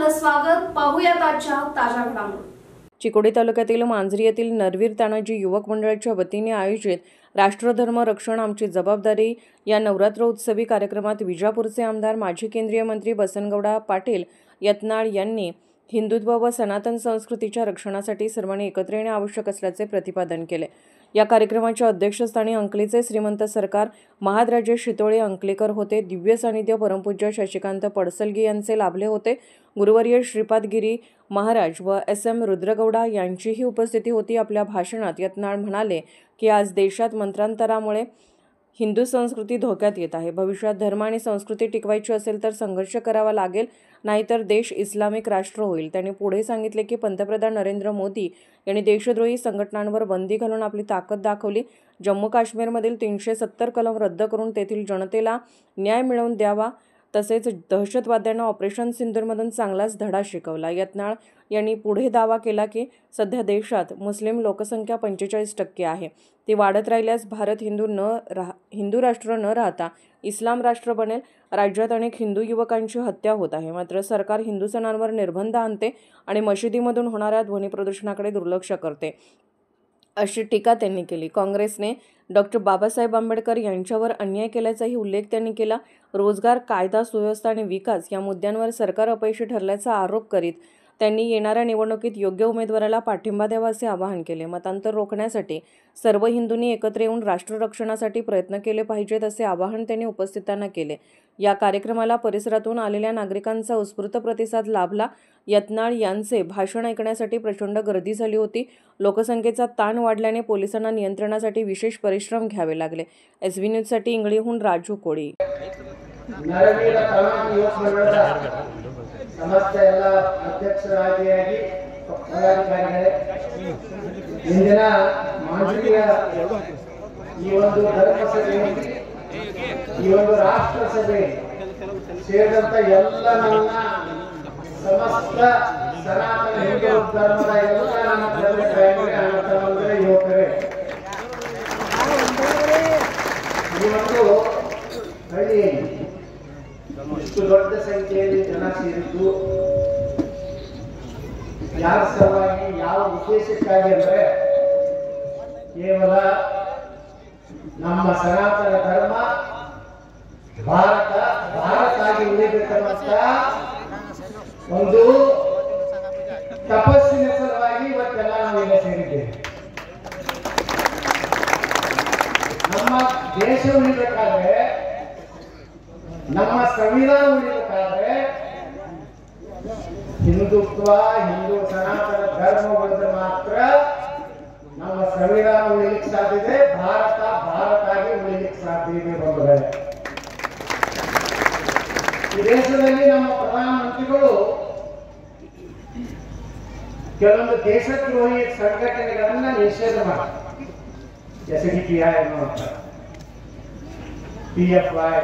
आपलं स्वागत. पाहूयात आजच्या ताज्या घडामोडी. चिकोडी तालुक्यातील मांजरी येथील नरवीर तानाजी युवक मंडळाच्या वतीने आयोजित राष्ट्रधर्म रक्षण आमची जबाबदारी या नवरात्र उत्सवी कार्यक्रमात विजापूरचे आमदार माजी केंद्रीय मंत्री बसनगौडा पाटील यत्नाळ यांनी हिंदुत्व व सनातन संस्कृतीच्या रक्षणासाठी सर्वांनी एकत्र येणे आवश्यक असल्याचे प्रतिपादन केले। या कार्यक्रमाच्या अध्यक्षस्थानी अंकलीचे श्रीमंत सरकार महाराजे शितोळे अंकलेकर होते। दिव्य सानिध्य परमपूज्य शशिकांत पडसलगी यांचे लाभले होते। गुरुवर्य श्रीपादगिरी महाराज व SM रुद्रगौडा यांचीही उपस्थिती होती। आपल्या भाषणात यत्नाळ म्हणाले की आज देशात मंत्रांतरामुळे हिंदू संस्कृती धोक्यात येत आहे। भविष्यात धर्म आणि संस्कृती टिकवायची असेल तर संघर्ष करावा लागेल, नाहीतर देश इस्लामिक राष्ट्र होईल। त्यांनी पुढे सांगितले की पंतप्रधान नरेंद्र मोदी यांनी देशद्रोही संघटनांवर बंदी घालून आपली ताकद दाखवली। जम्मू काश्मीरमधील 370 कलम रद्द करून तेथील जनतेला न्याय मिळवून द्यावा, तसेच दहशतवाद्यांना ऑपरेशन सिंदूरमधून चांगलाच धडा शिकवला। यत्नाळ यांनी पुढे दावा केला की सध्या देशात मुस्लिम लोकसंख्या 45% आहे। ती वाढत राहिल्यास भारत हिंदू राष्ट्र न राहता इस्लाम राष्ट्र बनेल। राज्यात अनेक हिंदू युवकांची हत्या होत आहे, मात्र सरकार हिंदू सणांवर निर्बंध आणते आणि मशिदीमधून होणाऱ्या ध्वनी प्रदूषणाकडे दुर्लक्ष करते, अशी टीका त्यांनी केली। काँग्रेसने डॉक्टर बाबासाहेब आंबेडकर यांच्यावर अन्याय केल्याचाही उल्लेख त्यांनी केला। रोजगार, कायदा सुव्यवस्था आणि विकास या मुद्द्यांवर सरकार अपयशी ठरल्याचा आरोप करीत त्यांनी येणाऱ्या निवडणुकीत योग्य उमेदवाराला पाठिंबा द्यावा असे आवाहन केले। मतांतर रोखण्यासाठी सर्व हिंदूंनी एकत्र येऊन राष्ट्ररक्षणासाठी प्रयत्न केले पाहिजेत असे आवाहन त्यांनी उपस्थितांना केले। या कार्यक्रमाला परिसरातून आलेल्या नागरिकांचा उत्स्फूर्त प्रतिसाद लाभला। यत्नाळ यांचे भाषण ऐकण्यासाठी प्रचंड गर्दी झाली होती। लोकसंख्येचा ताण वाढल्याने पोलिसांना नियंत्रणासाठी विशेष परिश्रम घ्यावे लागले। SV न्यूजसाठी इंगळीहून राजू कोळी। ಸಮಸ್ತ ಎಲ್ಲ ಅಧ್ಯಕ್ಷರಾಗಿ ಪದಾಧಿಕಾರಿಗಳೇ, ಇಂದಿನ ಮಾಂಜರಿಯ ಈ ಒಂದು ಧರ್ಮಸಭೆ, ಈ ಒಂದು ರಾಷ್ಟ್ರ ಸಭೆ ಸೇರಿದಂತ ಎಲ್ಲ ನನ್ನ ಸಮಸ್ತ ಸನಾತನ ಹಿಂದೂ ಧರ್ಮದ ಎಲ್ಲ ನನ್ನ ಧರ್ಮದ ಯುವಕರೇ, ಈ ಒಂದು ಹಳ್ಳಿಯಲ್ಲಿ ಇಷ್ಟು ದೊಡ್ಡ ಸಂಖ್ಯೆಯಲ್ಲಿ ಜನ ಸೇರಿದ್ದು ಯಾರ ಸಲುವಾಗಿ, ಯಾವ ಉದ್ದೇಶಕ್ಕಾಗಿ ಅಂದ್ರೆ ಕೇವಲ ನಮ್ಮ ಸನಾತನ ಧರ್ಮ ಭಾರತ ಆಗಿ ಉಳಿಬೇಕಂತ ಒಂದು ತಪಸ್ಸಿನ ಸಲುವಾಗಿ ಇವತ್ತೆಲ್ಲ ನಾವೆಲ್ಲ ಸೇರಿದ್ದೇವೆ। ನಮ್ಮ ದೇಶ ಉಳಿಬೇಕಾದ್ರೆ, ನಮ್ಮ ಸಂವಿಧಾನ ಉಳಿಬೇಕಾದ್ರೆ ಹಿಂದುತ್ವ, ಹಿಂದೂ ಸನಾತನ ಧರ್ಮ ಉಳಿದ್ರೆ ಮಾತ್ರ ನಮ್ಮ ಸಂವಿಧಾನ ಉಳಿಲಿಕ್ಕೆ ಸಾಧ್ಯ ಇದೆ, ಭಾರತ ಆಗಿ ಉಳಿಲಿಕ್ಕೆ ಸಾಧ್ಯ ಇದೆ ಬಂಧುಗಳೇ। ಈ ದೇಶದಲ್ಲಿ ನಮ್ಮ ಪ್ರಧಾನಮಂತ್ರಿಗಳು ಕೆಲವೊಂದು ದೇಶದ್ರೋಹಿ ಸಂಘಟನೆಗಳನ್ನ ನಿಷೇಧ ಮಾಡ್ತಾರೆ। SDPI ಅನ್ನುವಂಥ PFI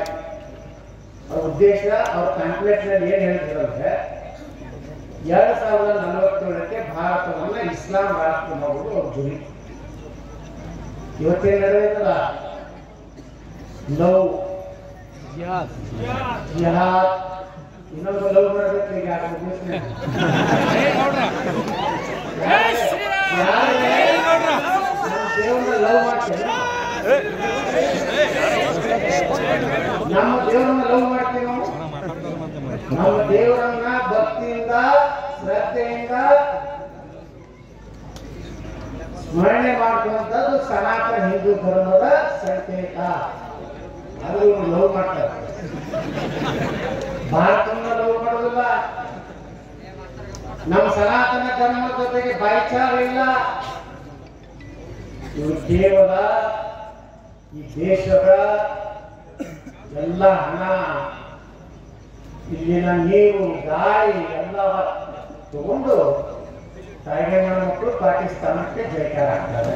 ಅವ್ರ ಉದ್ದೇಶ, ಅವ್ರ ಪ್ಯಾಂಪ್ಲೆಟ್ ನಲ್ಲಿ ಏನ್ ಹೇಳ್ತಿರಂದ್ರೆ 2047ಕ್ಕೆ ಭಾರತವನ್ನ ಇಸ್ಲಾಂ ರಾಷ್ಟ್ರ ಮಾಡೋದು ಅವ್ರ ಗುರಿ। ಇವತ್ತೇನ್ ನಡೆದಿಲ್ಲ, ಲವ್ ಜಿಹಾದ್, ಇನ್ನೊಂದು ಲವ್ ಮಾಡಬೇಕು ಈಗ ದೇವ್ರನ್ನ ಲವ್ ಮಾಡ್ತೇವೆ, ನಮ್ಮ ದೇವರನ್ನ ಲವ್ ಮಾಡ್ತೀವಿ ನಾವು, ನಮ್ಮ ದೇವರನ್ನ ಭಕ್ತಿಯಿಂದ ಶ್ರದ್ಧೆಯಿಂದ ಸ್ಮರಣೆ ಮಾಡುವಂಥದ್ದು ಸನಾತನ ಹಿಂದೂ ಧರ್ಮದ ಸಂಕೇತ। ಅದು ಲವ್ ಮಾಡ್ತಾರೆ, ಭಾರತವನ್ನ ಲವ್ ಮಾಡೋದಿಲ್ಲ, ನಮ್ಮ ಸನಾತನ ಧರ್ಮದ ಜೊತೆಗೆ ಭಾಯಿಚಾರ ಇಲ್ಲ। ಇವರು ಕೇವಲ ಈ ದೇಶದ ಎಲ್ಲ ಹಣ, ಇಲ್ಲಿನ ನೀರು, ಗಾಳಿ ಎಲ್ಲ ತಗೊಂಡು ತಾಯ್ಗಂಡ ಮಕ್ಕಳು ಪಾಕಿಸ್ತಾನಕ್ಕೆ ಜಯಕಾರ ಆಗ್ತಾರೆ।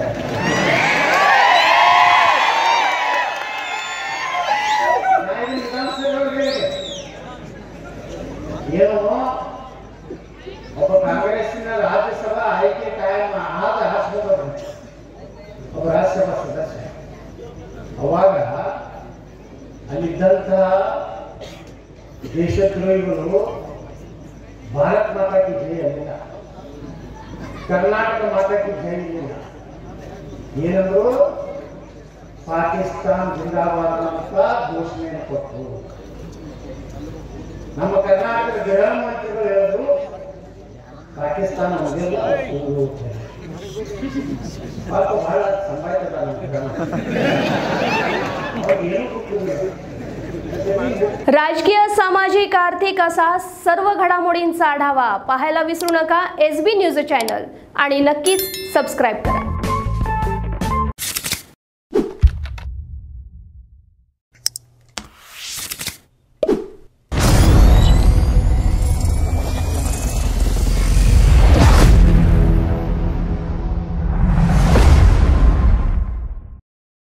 ಏನು ಒಬ್ಬ ಕಾಂಗ್ರೆಸ್ಸಿನ ರಾಜ್ಯಸಭಾ ಆಯ್ಕೆ ಕಾಯಂ ಆದ ಒಬ್ಬ ರಾಜ್ಯಸಭಾ ಸದಸ್ಯ, ಅವಾಗ ಅಲ್ಲಿದ್ದಂತಹ ದೇಶದ್ರೋಹಿಗಳು ಭಾರತ ಕರ್ನಾಟಕ ಮಾತಕ್ಕೆ ಜೈ ಏನಂದ್ರು ಪಾಕಿಸ್ತಾನ್ ಜಿಂದಾಬಾದ್ ಅಂತ ಘೋಷಣೆಯನ್ನು ಕೊಟ್ಟರು. ನಮ್ಮ ಕರ್ನಾಟಕದ ಗೃಹ ಮಂತ್ರಿಗಳು ಹೇಳಿದ್ರು ಪಾಕಿಸ್ತಾನ ಮೊದಲ ಬಹಳ ಸಂಭಾಷಿತ राजकीय, सामाजिक, आर्थिक असा सर्व घडामोडींचा आढावा पाहायला विसरू नका SB न्यूज चॅनल आणि नक्कीच सबस्क्राईब करा.